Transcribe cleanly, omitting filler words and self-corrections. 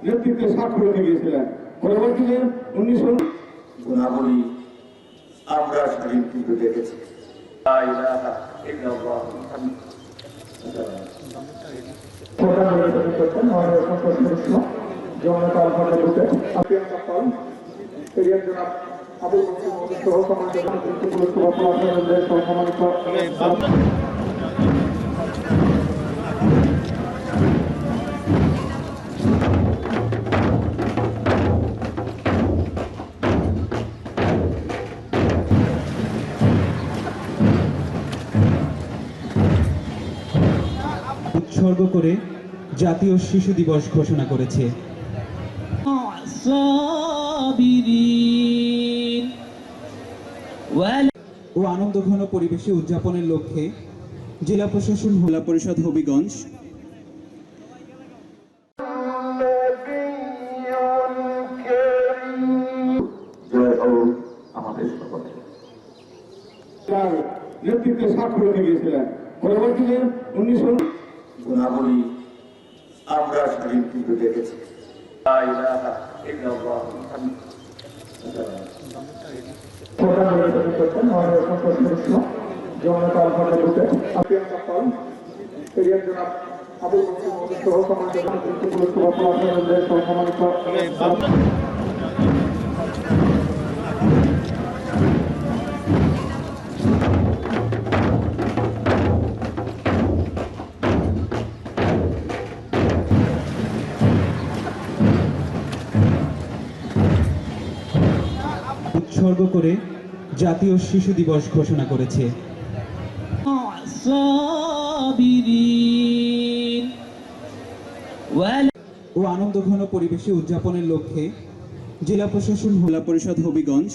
নেতৃত্বে সাক্ষ্য রেখে গিয়েছিলেন। পরবর্তীতে 1900 গুণাবলী আমরা স্বাধীন কিন্তু দেখেছি। উৎসর্গ করে জাতীয় শিশু দিবস ঘোষণা করেছে। ও আনন্দঘন পরিবেশে উদযাপনের লক্ষ্যে জেলা প্রশাসন জেলা পরিষদ হবিগঞ্জ নেতৃত্বে সাক্ষ্য রেখে গিয়েছিলেন। পরবর্তীতে 1900 গুণাবলী আমরা স্বাধীন কিন্তু দেখেছি। উৎসর্গ করে জাতীয় শিশু দিবস ঘোষণা করেছে। ও আনন্দঘন পরিবেশে উদযাপনের লক্ষ্যে জেলা প্রশাসন জেলা পরিষদ হবিগঞ্জ